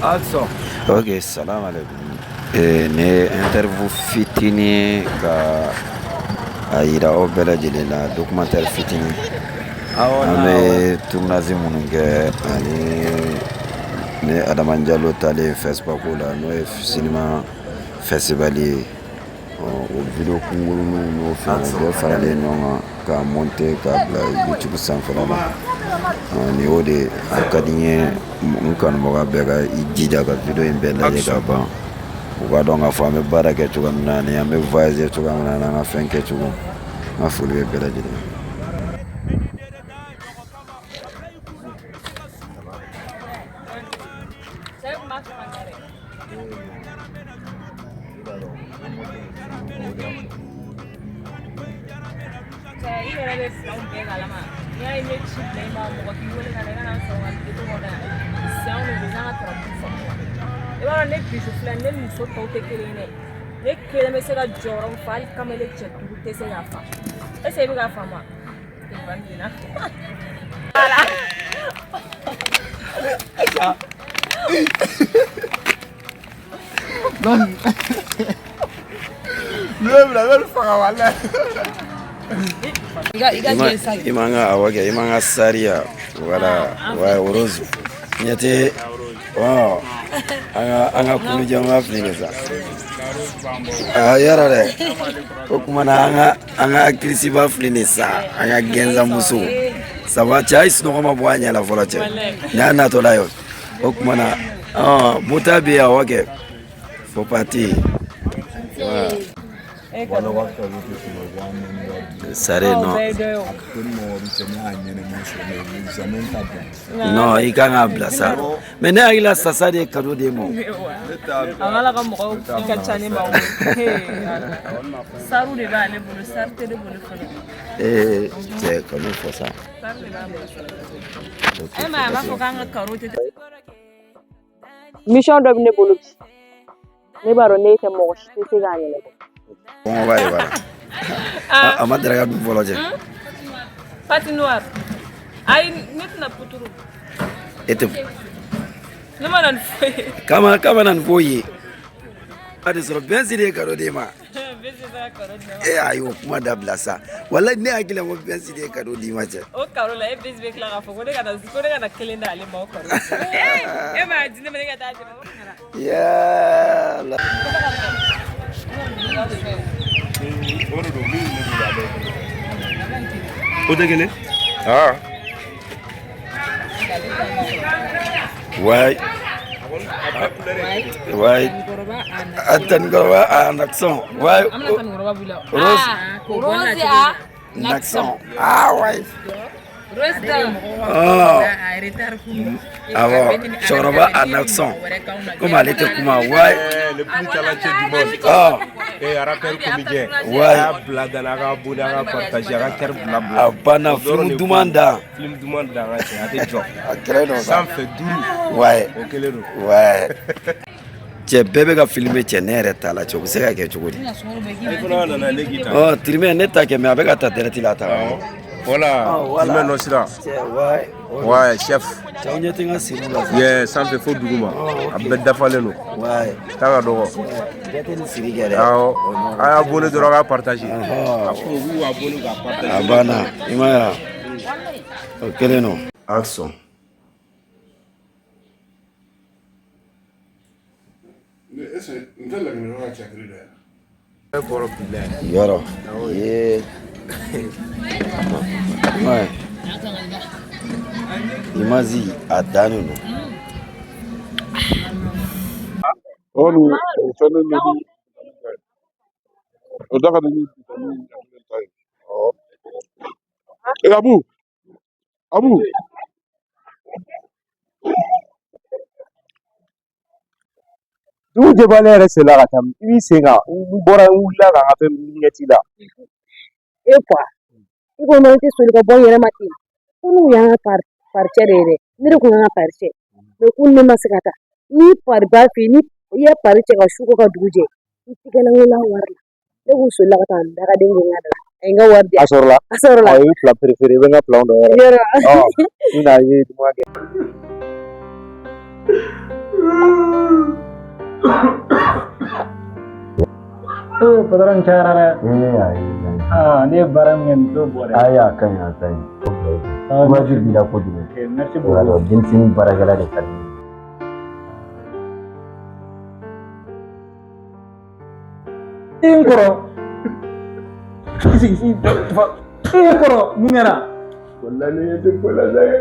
Also. Ok, salam alaikum. Ne interview fitini ka a yira aw bɛɛ lajɛlen la documentaire fitini an bɛ tournage minnu kɛ ani ne Adama Jalo talen Facebook la n'o ye cinéma festival ye o video kunkuruninw n'o fɛn o bɛɛ faralen ɲɔgɔn kan ka monter k'a bila YouTube sanfɛla la nin y'o de a ka di n ye n kanubaga bɛɛ ka i jija ka video in bɛɛ lajɛ ka ban u ka dɔn k'a fɔ an bɛ baara kɛ cogoya min na ani an bɛ voyager cogoya min na ani an ka fɛn kɛ cogo n ka foli bɛ bɛɛ lajɛlen. Ne bisu filɛ ne muso tɔw tɛ kelen ye ne kelen bɛ se ka jɔyɔrɔ fa hali kamalen cɛ duuru tɛ se k'a fa est-ce que i bɛ k'a faamu I man ka awɔ kɛ i man ka sariya voilà ouais rose ɲɛtɛ an ka kunu jɛma filɛ nin sa yɔrɔ dɛ o kuma na an ka kirisiba filɛ nin sa an ka gɛnzamuso saba cɛ ayi sunɔgɔ ma bɔ a ɲɛ la fɔlɔ cɛ ni a natɔla ye o kuma na muta bɛ yen awɔ kɛ fo pati sare non i kan k'a bila sa mais ne hakili la sasa de ye cadeau de ma ala ka mɔgɔw ka ca ne ma saru de b'ale bolo sari tɛ ne bolo fɔlɔ cɛ kanu fɔ sa e ma a b'a fɔ k'an ka karo tɛ mission dɔ bɛ ne bolo bi ne b'a dɔn ne tɛ mɔgɔ si tɛ se k'a ɲɛnabɔ kɔngɔba de b'a la a ma daraka dun fɔlɔ cɛ pati noir ayi ne tɛna puturu e tɛ ne ma na nin fɔ ye kama na nin fɔ ye a de sɔrɔ bɛnsi de ye cadeau de ma ayi o kuma dabila sa walayi ne hakili la ko bɛnsi de ye cadeau di ma cɛ o karo la e bɛsi bɛ tila k'a fɔ ko ne kana kelen d'ale ma o karo e m'a di ne ma ne ka taa jama o kɛra yala o tɛ kelen ouais ouais Tanikoroba en accent ouais Rose en accent ouais Choroba en accent comme elle était kuma ouais le plus talentueux du monde et rappel comédien ouais bladanaga budaga partager aga ker blabla bana film dumanda ate job ça fait duru ouais okelero ouais cɛ bɛɛ bɛ ka filmer cɛ ne yɛrɛ t'a la cɛ o bɛ se ka kɛ cogo di Trimɛ ne ta kɛ mais a bɛ ka ta direct la ta voilà Trimɛ nɔ sira ouais chef cɛw ɲɛ tɛ n ka siriw la yeah sanfɛ fo duguma a bɛɛ dafalen don taa ka dɔgɔ jate ni siri kɛ dɛ awɔ a y'a abonné dɔrɔn a ka partager a banna i ma ye o kelen don action yɔrɔ ye imazi a dannen don Abu dugu jɛbalen yɛrɛ sela ka taa i b'i sen kan n bɔra n wulila ka n ka fɛn ɲɛ ci la e fa i ko ma tɛ soli ka bɔ n yɛrɛ ma ten ko n'u y'an ka paricɛ de ye dɛ ne de kun y'an ka paricɛ mais ko ne ma se ka taa ni pari b'a fɛ yen ni i ye pari cɛ ka su ko ka dugu jɛ i tigɛlankola wari la ne kun solila ka taa n dagaden kɛ n ka da la a ye n ka wari di a sɔrɔla a i ye fila préféré i bɛ n ka filaw dɔ yɔrɔ yɔrɔ i n'a ye duman kɛ Padaran cara ni barang yang tu boleh. Ayah kan ya saya. Wajib bila aku dulu. Merci beaucoup. Jinsin baragala dekat. Ingkoro. Ingkoro mungera. Wallahi itu bola saya.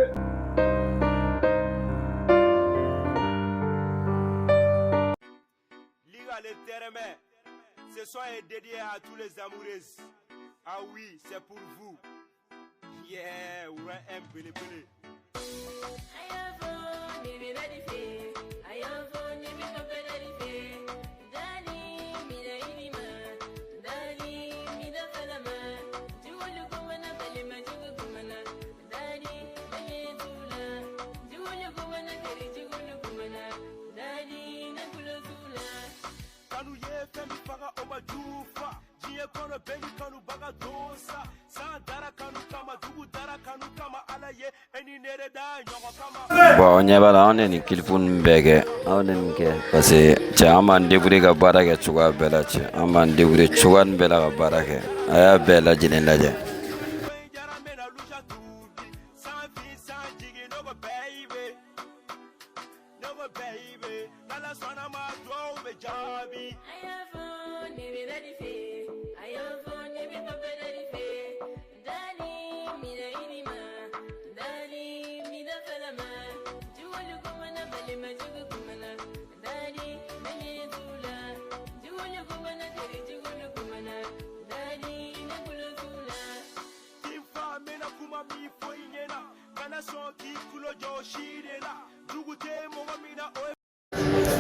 Liga le terrain, ce soir est dédié à tous les amoureux. Ah oui, c'est pour vous. Yeah, ouais, un belé belé. Kanu ye femi faga oba jufa jiye kono beni kanu baga dosa san dara kanu kama dugu dara kanu kama ala ye eni nere da nyoko kama bon ɲɛ b'a la anw de nin kilifun bɛɛ kɛ anw de nin kɛ parce que cɛ an b'an débrouiller ka baara kɛ cogoya bɛɛ la cɛ an b'an débrouiller cogoya nin bɛɛ la ka baara kɛ a y'a bɛɛ lajɛlen lajɛ jara mena luja tubi san fi san jigi nogo baby nala sona ma do be jabi mi foi nyena kana so ki kulo jo shirela dugute mo mina o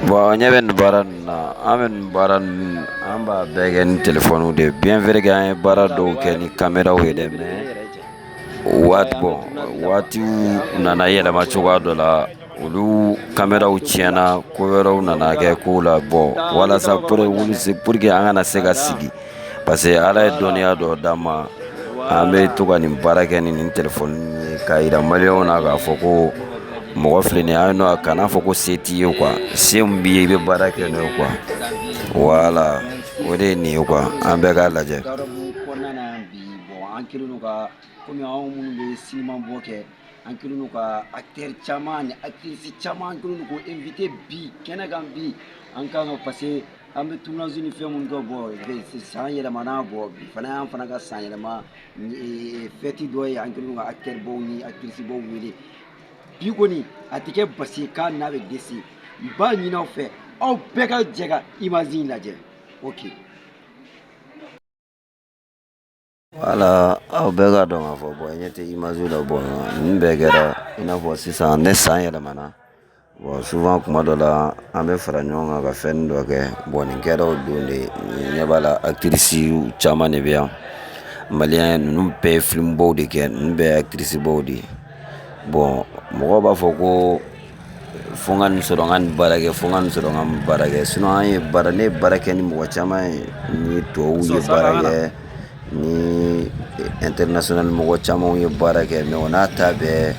bon ɲɛ bɛ nin baara nin na an bɛ nin baara nin an b'a bɛɛ kɛ ni telefɔniw de bien vrai que an ye baara dɔw kɛ ni caméraw ye dɛ mais waatiw nana yɛlɛma cogoya dɔ la olu caméraw tiɲɛna ko wɛrɛw nana kɛ kow la bon walasa pour que an kana se ka sigi parce que ala ye dɔnniya dɔ d'an ma an bɛ to ka nin baara kɛ ni nin telefɔni ye k'a yira maliyɛnw na k'a fɔ ko mɔgɔ filɛ nin ye a ye nɔ kan'a fɔ ko se t'i ye quoi se min b'i ye i bɛ baara kɛ n'o ye quoi voilà o de ye nin ye quoi an bɛɛ k'a lajɛ. kɔnɔna na bi an kɛlen don ka komi anw minnu bɛ sinima bɔ kɛ an kɛlen don ka acteur caman ni actrice caman an kɛlen don k'o invité bi kɛnɛ kan bi an kan ka parce que an bɛ tournage ni fɛn minnu kɛ bɔ san yɛlɛmana bɔ bi fana y'an fana ka san yɛlɛma fête dɔ ye an kɛlen don ka acteur baw ni actrice baw wele bi kɔni a tɛ kɛ basi ye k'a n'a bɛ dɛsɛ n b'a ɲini aw fɛ aw bɛɛ ka jɛ ka image in lajɛ ok. Voilà aw bɛɛ k'a dɔn k'a fɔ bon ɲɛ tɛ image la bon nin bɛɛ kɛra i n'a fɔ sisan ne san yɛlɛmana bon souvent kuma dɔ la an bɛ fara ɲɔgɔn kan ka fɛn dɔ kɛ bon nin kɛra o don de ɲɛ b'a la actrice caman de bɛ yan maliyɛn ninnu bɛɛ ye film baw de kɛ ninnu bɛɛ ye actrice baw de ye bon mɔgɔw b'a fɔ ko fo n ka nin sɔrɔ n ka nin baara kɛ fo n ka nin sɔrɔ n ka nin baara kɛ sinon an ye baara ne ye baara kɛ ni mɔgɔ caman ye ni tubabuw ye baara kɛ ni international mɔgɔ camanw ye baara kɛ mais o n'a ta bɛɛ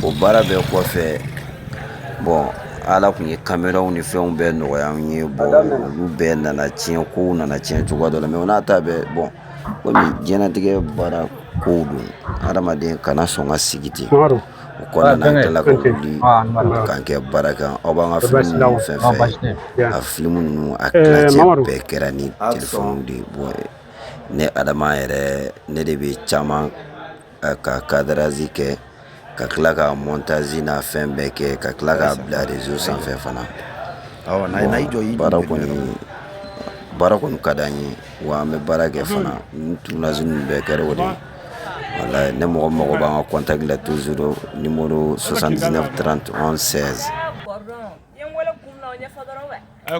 o baara bɛɛ kɔfɛ bon ala tun ye caméraw ni fɛnw bɛɛ nɔgɔya an ye bon olu bɛɛ nana tiɲɛ kow nana tiɲɛ cogoya dɔ la mais o n'a ta bɛɛ bon komi diɲɛnatigɛ baara kow don adamaden kana sɔn ka sigi ten o kɔnɔna an tilala ka wuli k'an kɛ baara kan aw b'an ka film ninnu fɛn fɛn a film ninnu a tilancɛ bɛɛ kɛra ni telefɔniw de bon ne adama yɛrɛ ne de bɛ caman ka cadrage kɛ ka tila ka montage n'a fɛn bɛɛ kɛ ka tila k'a bila réseau sanfɛ fana baara kɔni ka d'an ye wa an bɛ baara kɛ fana ni tournage ninnu bɛɛ kɛra o de ye wallahi ne mɔgɔ mago b'an ka contact la toujours numéro 79 30 11 16.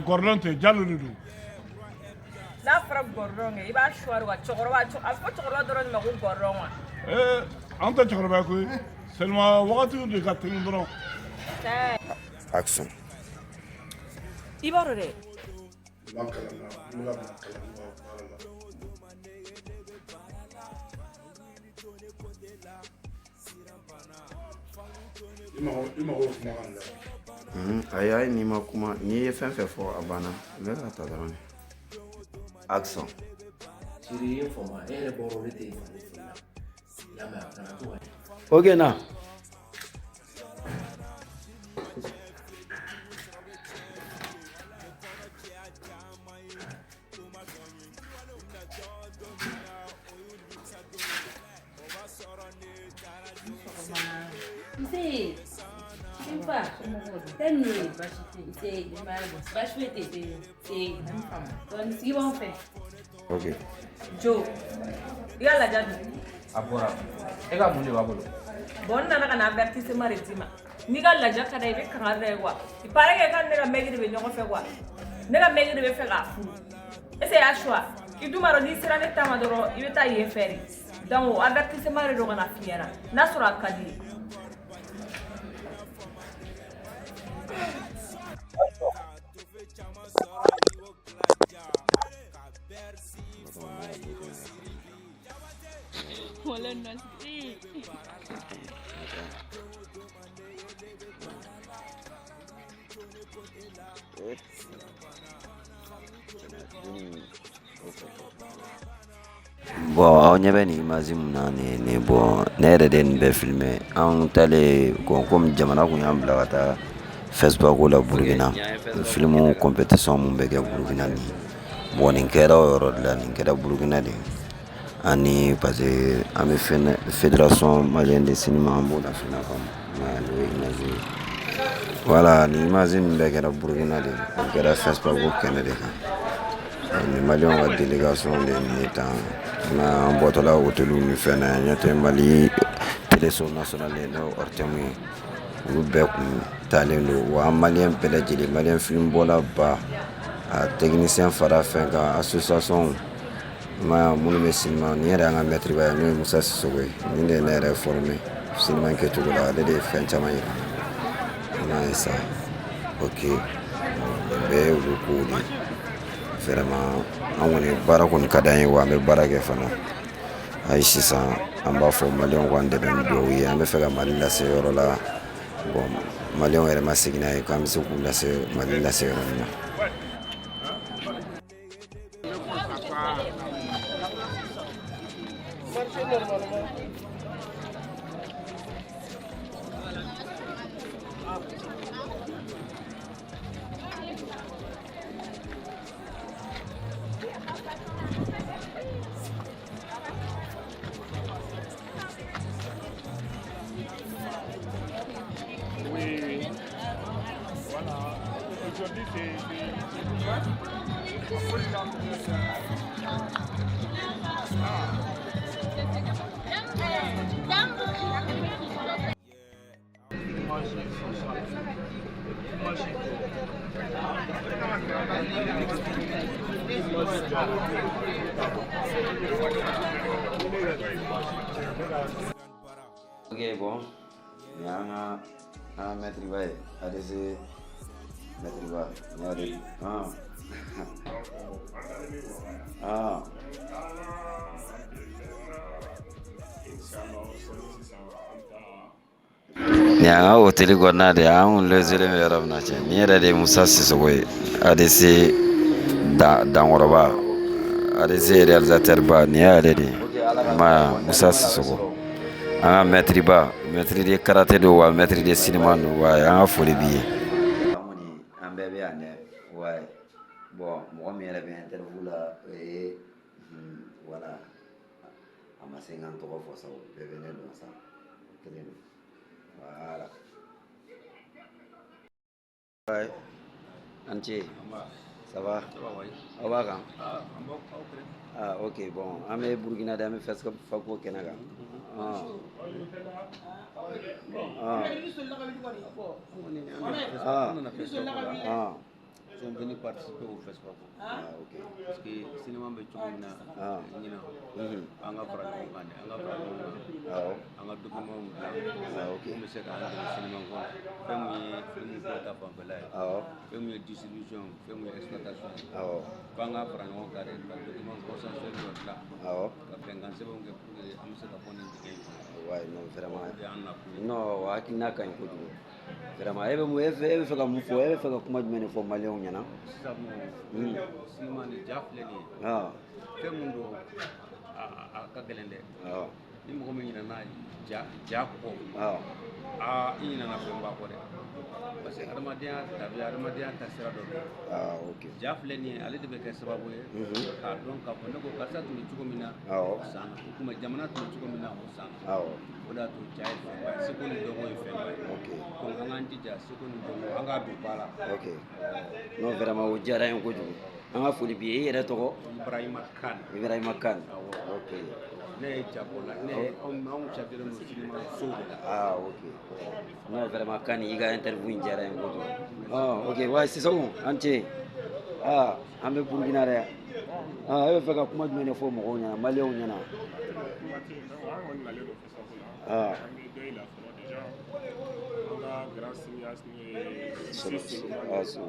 Gordon tɛ Jalo de don. N'a fɔra Gordon i b'a choix wa cɛkɔrɔba a fɔ cɛkɔrɔba dɔrɔn de ma ko Gordon wa. An tɛ cɛkɔrɔba koyi seulement wagatiw de ka tɛmɛ dɔrɔn. Action. I b'a dɔn dɛ. Ayi n'i ma kuma n'i ye fɛn fɛn fɔ a banna n bɛ ka ta dɔrɔn Action. Siri informa e boro le te ya ma kana to Ok na. Ok. Jo, i ka lajɛ dun? a bɔra e ka mun de b'a bolo Bon, n nana ka na avertissement de d'i ma. N'i ka lajɛ ka da i bɛ kangari da ye quoi. Il paraît que kan ne ka maitre de bɛ ɲɔgɔn fɛ quoi. Ne ka maitre de bɛ fɛ k'a furu. Est-ce que y'a choix? I dun b'a dɔn n'i sera ne ta ma dɔrɔn i bɛ taa yen fɛ de. Donc avertissement de don ka na f'i ɲɛna. N'a sɔrɔ a ka di ye. Bon, aw ɲɛ bɛ nin image mun na nin bon ne yɛrɛ de nin bɛɛ filmé an talen comme jamana kun y'an bila ka taa Facebook la Burkina film compétition mun bɛ kɛ Burkina nin bon nin kɛra o yɔrɔ de la nin kɛra Burkina de ani parce que an bɛ fédération malienne de cinéma an b'o la fana kɔnɔ n'o ye image voilà nin image nin bɛɛ kɛra Burkina de o kɛra Facebook kɛnɛ de kan ni maliyɛnw ka délégation de nin ye tan an bɔtɔla hôtel ni fɛn na ɲɛ tɛ Mali téléso national ye n'o Ortemu ye olu bɛɛ kun talen don wa an maliyɛn bɛɛ lajɛlen maliyɛn film bɔla ba a technicien fara fɛn kan association ma minnu bɛ cinéma nin yɛrɛ y'an ka maître ba ye n'o ye Musa Sisoko ye nin de ye ne yɛrɛ formé cinéma kɛcogo la ale de ye fɛn caman yira n'a ye sa ok nin bɛɛ ye olu kow de ye vraiment an kɔni baara kɔni ka d'an ye wa an bɛ baara kɛ fana ayi sisan an b'a fɔ maliyɛnw k'an dɛmɛ ni duwawu ye an bɛ fɛ ka Mali lase yɔrɔ la bon maliyɛnw yɛrɛ ma segin n'a ye k'an bɛ se k'u lase Mali lase yɔrɔ min na. Ok bon ni an ka maître ba ye ADC maître ba ni y'ale ni an ka hôtel kɔnɔna de an kun logelen bɛ yɔrɔ min na cɛ nin yɛrɛ de ye Musa Sisoko ye ADC dankɔrɔba ADC réalisateur ba nin y'ale de ye ma Musa Sisoko an ka maître ba maître de karaté don wa maître de cinéma don wa an ka foli b'i ye an bɛɛ bɛ yan dɛ wa bon mɔgɔ min yɛrɛ bɛ interview la o ye voilà a ma se k'an tɔgɔ fɔ sa o bɛɛ bɛ ne dɔn sa kelen don voilà ouais Anche ça va aw b'a kan ah ok bon an bɛ Burkina de an bɛ Facebook kɛnɛ kan sont venus participer au festival. ok Parce que le cinéma est tout le monde. On a parlé on a document ok comme c'est quand le cinéma film ta film distribution film exploitation on a parlé on a document consensuel là la penganse bon que am se ka bonne indiquer ouais non vraiment non hakina kan ko vraiment e bɛ fɛ ka mun fɔ e bɛ fɛ ka kuma jumɛn de fɔ maliyɛnw ɲɛna sisan sinima ni ja filɛ nin ye fɛn mun don a ka gɛlɛn dɛ ni mɔgɔ min ɲinɛna ja kɔ i ɲinɛna fɛnba kɔ dɛ parce que adamadenya tabiya adamadenya taasira dɔ don ja filɛ nin ye ale de bɛ kɛ sababu ye k'a dɔn k'a fɔ ne ko karisa tun bɛ cogo min na o sanna o kuma jamana tun bɛ cogo min na o sanna o de y'a to ja ye fɛnba ye seko ni dɔnko ye fɛnba ye donc an k'an jija seko ni dɔnko an k'a don ba la non vraiment o diyara n ye kojugu an ka foli b'i ye i yɛrɛ tɔgɔ Ibrahima Kane ok ne ye jagola ne ye anw cakɛlen don sinima so de la ok non vraiment Kane i ka interview in diyara n ye kojugu ok wa Sisoko an ce an bɛ Burukina dɛ e bɛ fɛ ka kuma jumɛn de fɔ mɔgɔw ɲɛna maliyɛnw ɲɛna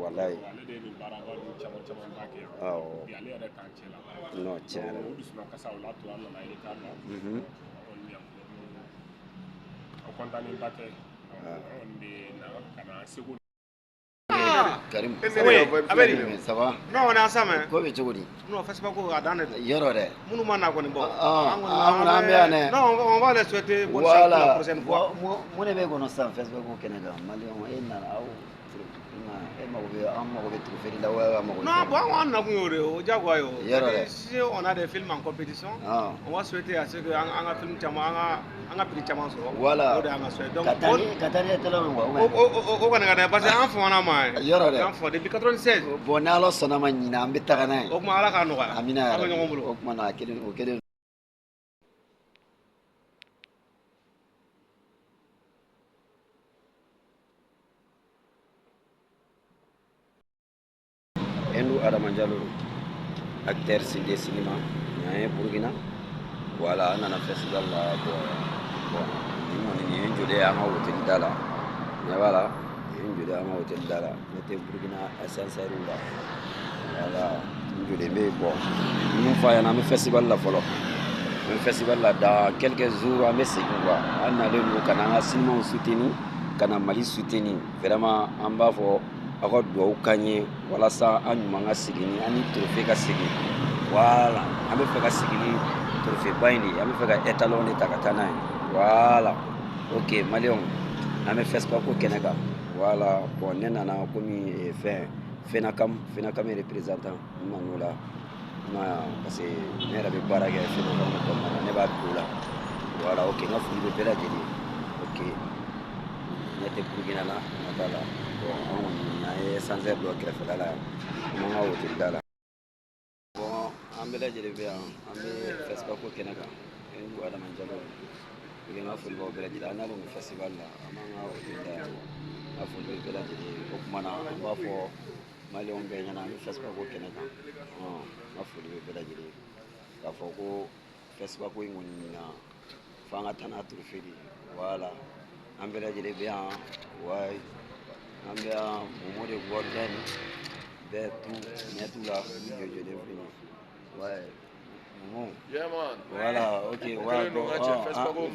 walayi non tiɲɛ Karim ça va non on est ensemble ko bɛ cogo di non Facebook ko a dan de yɔrɔ dɛ minnu ma na kɔni bɔ an bɛ yan dɛ non on va les souhaiter bonne chance pour la prochaine fois mun de bɛ kɔnɔ sisan Facebook ko kɛnɛ kan maliyɛnw e nana aw e mago bɛ an mago bɛ trophée la wa an mago non bon an nakun y'o de ye o diyagoya ye o yɔrɔ dɛ si on a des films en compétition on va souhaiter à ce que an ka film caman an ka prix caman sɔrɔ voilà o de y'an ka souhait donc ka taa ni télé min quoi o kɔni ka dɛ parce que an famana ma ye yɔrɔ dɛ an fɔ depuis 96 bon ni Ala sɔnna ma ɲina an bɛ taga n'a ye o kuma Ala k'a nɔgɔya amina an bɛ ɲɔgɔn bolo o kuma na o kelen Endo Adama Diallo acteur de cinéma an ye Burukina voilà an nana festival la bon ni ye n joli an ka hôtel da la ɲɛ b'a la n joli an ka hôtel da la ne tɛ Burukina Assansɛriw la voilà n joli n bɛ yen bon mun fɔ a ɲɛna an bɛ festival la fɔlɔ an bɛ festival la dans quelques jours an bɛ segin quoi an nalen don ka na an ka cinémaw soutenir ka na Mali soutenir vraiment an b'a fɔ aw ka dugawu k'an ye walasa an ɲuman ka segin an ni trophée ka segin voilà an bɛ fɛ ka segin ni trophée ba in de ye an bɛ fɛ ka étalon de ta ka taa n'a ye voilà ok maliyɛnw an bɛ festival ko kɛnɛ kan voilà bon ne nana komi FENACAM représentant n nan'o la parce que ne yɛrɛ bɛ baara kɛ FENACAM kɔnɔna na ne b'a don o la voilà ok n ka foli bɛ bɛɛ lajɛlen ok ne tɛ Burukina la n ka taa la bon an kɔni an ye Sanzɛri dɔ kɛrɛfɛla la yan an b'an ka hôtel da la bon an bɛɛ lajɛlen bɛ yan an bɛ festival ko kɛnɛ kan Endo Adama Diallo n ka foli b'aw bɛɛ lajɛlen an nalen don festival la an b'an ka hôtel da yan n ka foli bɛ bɛɛ lajɛlen o kuma na an b'a fɔ maliyɛnw bɛɛ ɲɛna an bɛ festival ko kɛnɛ kan n ka foli bɛ bɛɛ lajɛlen k'a fɔ ko festival ko in kɔni na fo an ka taa n'a trophée de ye voilà an bɛɛ lajɛlen bɛ yan wayi an bɛ yan Momo de Gordon bɛɛ tu la jɔjɔlen filɛ wayi Momo voilà ok wayi bon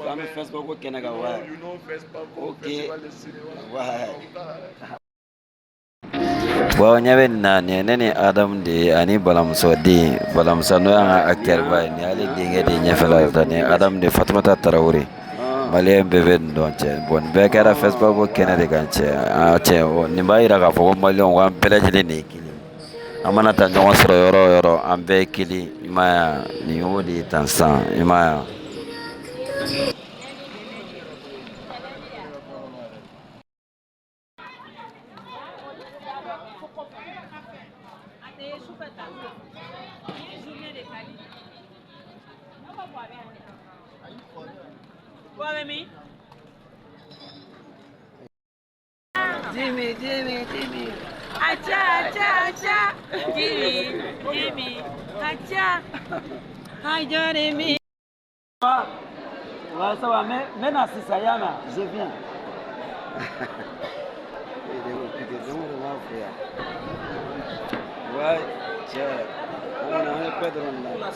an bɛ festival ko kɛnɛ kan wayi ok wayi bon ɲɛ bɛ nin na nin ye ne ni Adamu de ye ani balamuso den balamuso n'o y'an ka acteur ba ye nin y'ale denkɛ de ye ɲɛfɛla la nin ye Adamu de Fatumata Tarawele maliyɛn bɛɛ bɛ nin dɔn cɛ bon nin bɛɛ kɛra festival ko kɛnɛ de kan cɛ nin b'a yira k'a fɔ ko maliyɛnw ko an bɛɛ lajɛlen de ye kelen an mana taa ɲɔgɔn sɔrɔ yɔrɔ o yɔrɔ an bɛɛ ye kelen i m'a ye nin y'o de ye tan sisan i m'a ye Jimmy. Acha. Jimmy. Acha. Hi, Jeremy. Ouais, ça va, mais dans ce Sayana, je viens. Ouais, tiens, on a un peu de là.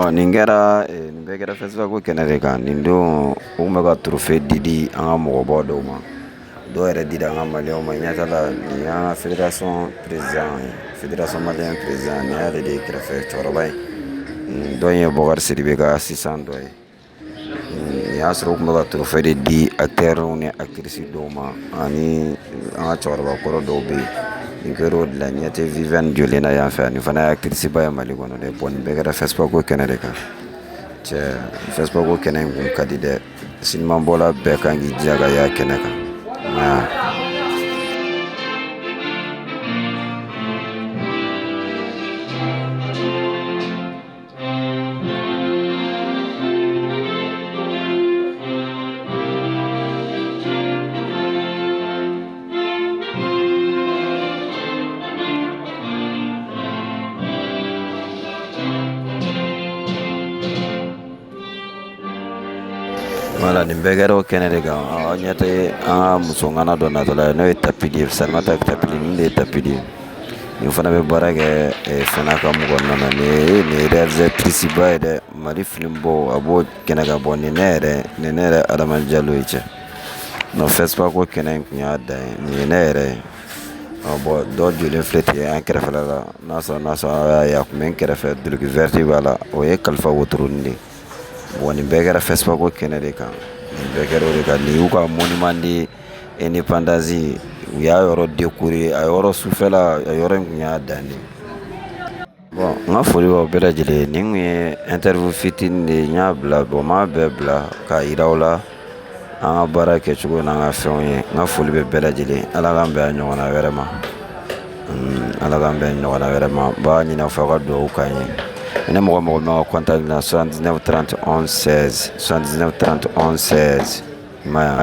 bon nin kɛra nin bɛɛ kɛra festival ko kɛnɛ de kan nin don u kun bɛ ka trophée di an ka mɔgɔbaw dɔw ma dɔw yɛrɛ dira an ka maliyɛnw ma i ɲɛ t'a la nin y'an ka fédération président ye fédération malien président nin y'ale de ye kɛrɛfɛ cɛkɔrɔba ye dɔ in ye Bɔkari Sidibe ka assistant dɔ ye nin y'a sɔrɔ u kun bɛ ka trophée de di acteurs ni actrices dɔw ma ani an ka cɛkɔrɔba kɔrɔ dɔw bɛ yen nin kɛra o de la ɲɛ tɛ Viviane jɔlen na yan fɛ nin fana ye actrice ba ye Mali kɔnɔ dɛ bon nin bɛɛ kɛra festival ko kɛnɛ de kan cɛ festival ko kɛnɛ in kun ka di dɛ sinimabɔla bɛɛ kan k'i jija ka y'a kɛnɛ kan Voilà, nin bɛɛ kɛra o kɛnɛ de kan ɲɛ tɛ an ka muso ŋana dɔ natɔla ye n'o ye Tapidi ye Salimata Tapidi nin de ye Tapidi ye nin fana bɛ baara kɛ FENACAM kɔnɔna na nin ye réalisatrice ba ye dɛ Mali film bɔ a b'o kɛnɛ kan bɔ nin ne yɛrɛ Adama Diallo ye cɛ non festival ko kɛnɛ in kun y'a dan ye nin ye ne yɛrɛ ye bon dɔ jɔlen filɛ ten an kɛrɛfɛla la n'a sɔrɔ a y'a ye a kun bɛ n kɛrɛfɛ duloki verte b'a la o ye Kalifa Wotoroni de ye bon nin bɛɛ kɛra festival ko kɛnɛ de kan nin bɛɛ kɛra o de kan nin y'u ka monument de indépendance u y'a yɔrɔ décorer a yɔrɔ sufɛla a yɔrɔ in kun y'a dan de bon n ka foli b'aw bɛɛ lajɛlen nin kun ye interview fitinin de ye n y'a bila bon n m'a bɛɛ bila k'a yira aw la an ka baara kɛcogo n'an ka fɛnw ye n ka foli bɛ bɛɛ lajɛlen ala k'an bɛn a ɲɔgɔnna wɛrɛ ma ala k'an bɛn ɲɔgɔnna wɛrɛ ma n b'a ɲini aw fɛ aw ka dugawu k'an ye ne mɔgɔ mɔgɔ bɛ ka contact na 79 30 11 16 79 30 11 16 i m'a ye